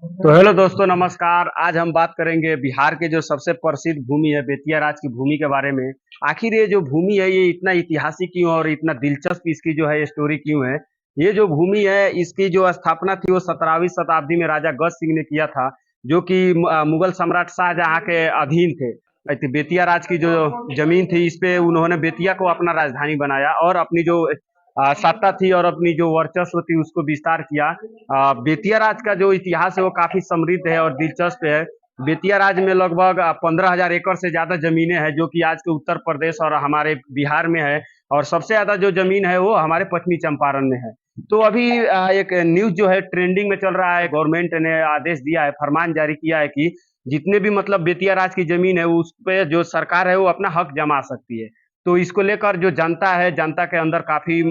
तो हेलो दोस्तों, नमस्कार। आज हम बात करेंगे बिहार के जो सबसे प्रसिद्ध भूमि है बेतिया राज की भूमि के बारे में। आखिर ये जो भूमि है ये इतना ऐतिहासिक क्यों और इतना दिलचस्प इसकी जो है स्टोरी क्यों है। ये जो भूमि है इसकी जो स्थापना थी वो 17वीं शताब्दी में राजा गज सिंह ने किया था, जो कि मुगल सम्राट शाहजहां के अधीन थे। बेतिया राज की जो जमीन थी इस पे उन्होंने बेतिया को अपना राजधानी बनाया और अपनी जो सत्ता थी और अपनी जो वर्चस्व थी उसको विस्तार किया। बेतिया राज का जो इतिहास है वो काफी समृद्ध है और दिलचस्प है। बेतिया राज में लगभग 15,000 एकड़ से ज्यादा जमीनें हैं, जो कि आज के उत्तर प्रदेश और हमारे बिहार में है। और सबसे ज्यादा जो जमीन है वो हमारे पश्चिमी चंपारण में है। तो अभी एक न्यूज जो है ट्रेंडिंग में चल रहा है। गवर्नमेंट ने आदेश दिया है, फरमान जारी किया है कि जितने भी मतलब बेतिया राज की जमीन है उस पे जो सरकार है वो अपना हक जमा सकती है। तो इसको लेकर जो जनता है, जनता के अंदर काफी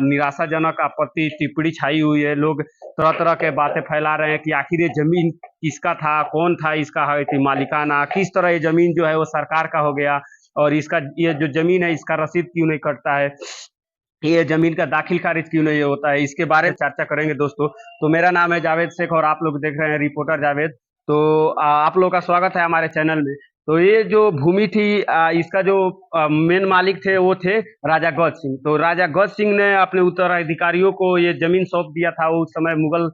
निराशाजनक आपत्ति टिप्पणी छाई हुई है। लोग तरह तरह के बातें फैला रहे हैं कि आखिर ये जमीन किसका था, कौन था इसका मालिकाना, किस तरह ये जमीन जो है वो सरकार का हो गया और इसका ये जो जमीन है इसका रसीद क्यों नहीं कटता है, ये जमीन का दाखिल खारिज क्यों नहीं होता है। इसके बारे में चर्चा करेंगे दोस्तों। तो मेरा नाम है जावेद शेख और आप लोग देख रहे हैं रिपोर्टर जावेद। तो आप लोग का स्वागत है हमारे चैनल में। तो ये जो भूमि थी इसका जो मेन मालिक थे वो थे राजा गज सिंह। तो राजा गज सिंह ने अपने उत्तराधिकारियों को ये जमीन सौंप दिया था। उस समय मुगल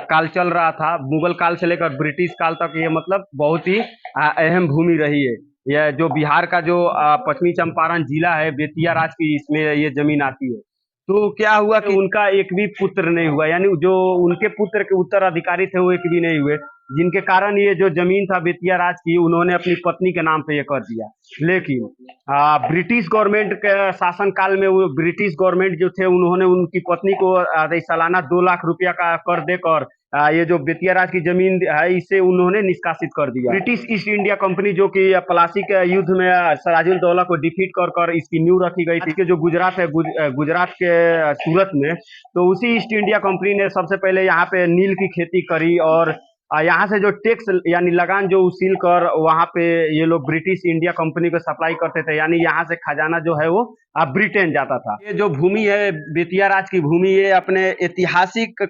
काल चल रहा था। मुगल काल से लेकर ब्रिटिश काल तक ये मतलब बहुत ही अहम भूमि रही है। यह जो बिहार का जो पश्चिमी चंपारण जिला है बेतिया राज की, इसमें ये जमीन आती है। तो क्या हुआ कि उनका एक भी पुत्र नहीं हुआ, यानी जो उनके पुत्र के उत्तराधिकारी थे वो एक भी नहीं हुए, जिनके कारण ये जो जमीन था बेतिया राज की उन्होंने अपनी पत्नी के नाम पे ये कर दिया। लेकिन ब्रिटिश गवर्नमेंट के शासन काल में वो ब्रिटिश गवर्नमेंट जो थे उन्होंने उनकी पत्नी को सालाना 2 लाख रुपया का कर देकर ये जो बेतिया राज की जमीन है इसे उन्होंने निष्कासित कर दिया। ब्रिटिश ईस्ट इंडिया कंपनी जो कि प्लासी के युद्ध में सिराजुद्दौला को डिफीट कर कर इसकी नींव रखी गई थी। जो गुजरात है, गुजरात के सूरत में, तो उसी ईस्ट इंडिया कंपनी ने सबसे पहले यहाँ पे नील की खेती करी और यहाँ से जो टैक्स यानी लगान जो उसील कर वहाँ पे ये लोग ब्रिटिश इंडिया कंपनी को सप्लाई करते थे, यानी यहाँ से खजाना जो है वो ब्रिटेन जाता था। ये जो भूमि है बेतिया राज की भूमि, ये अपने ऐतिहासिक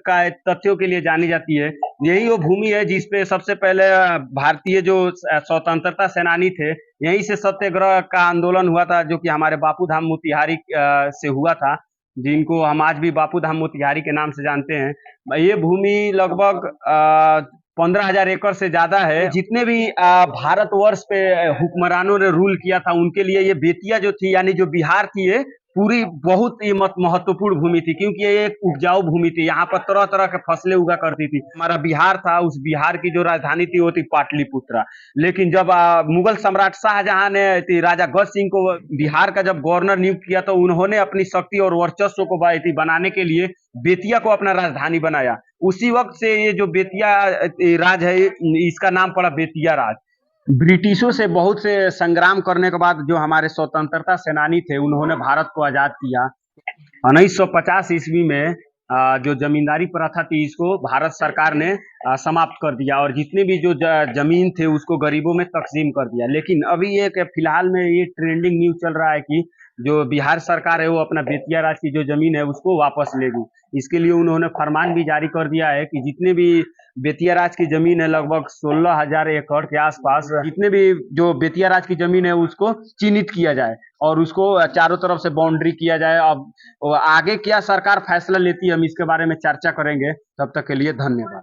तथ्यों के लिए जानी जाती है। यही वो भूमि है जिसपे सबसे पहले भारतीय जो स्वतंत्रता सेनानी थे, यहीं से सत्याग्रह का आंदोलन हुआ था, जो कि हमारे बापू धाम मोतिहारी से हुआ था, जिनको हम आज भी बापू धाम मोतिहारी के नाम से जानते हैं। ये भूमि लगभग 15,000 एकड़ से ज्यादा है। जितने भी भारतवर्ष पे हुक्मरानों ने रूल किया था उनके लिए ये बेतिया जो थी, यानी जो बिहार थी, ये पूरी बहुत ही महत्वपूर्ण भूमि थी, क्योंकि ये एक उपजाऊ भूमि थी। यहाँ पर तरह तरह के फसलें उगा करती थी। हमारा बिहार था, उस बिहार की जो राजधानी थी वो थी पाटलिपुत्रा। लेकिन जब मुगल सम्राट शाहजहां ने राजा गज सिंह को बिहार का जब गवर्नर नियुक्त किया तो उन्होंने अपनी शक्ति और वर्चस्व को बनाने के लिए बेतिया को अपना राजधानी बनाया। उसी वक्त से ये जो बेतिया राज है इसका नाम पड़ा बेतिया राज। ब्रिटिशों से बहुत से संग्राम करने के बाद जो हमारे स्वतंत्रता सेनानी थे उन्होंने भारत को आजाद किया। 1950 ईस्वी में जो जमींदारी प्रथा थी इसको भारत सरकार ने समाप्त कर दिया और जितने भी जो जमीन थे उसको गरीबों में तकसीम कर दिया। लेकिन अभी एक फिलहाल में ये ट्रेंडिंग न्यूज चल रहा है कि जो बिहार सरकार है वो अपना बेतिया राज की जो जमीन है उसको वापस लेगी। इसके लिए उन्होंने फरमान भी जारी कर दिया है कि जितने भी बेतिया राज की जमीन है, लगभग 16,000 एकड़ के आसपास, जितने भी जो बेतिया राज की जमीन है उसको चिन्हित किया जाए और उसको चारों तरफ से बाउंड्री किया जाए। अब आगे क्या सरकार फैसला लेती है हम इसके बारे में चर्चा करेंगे। तब तक के लिए धन्यवाद।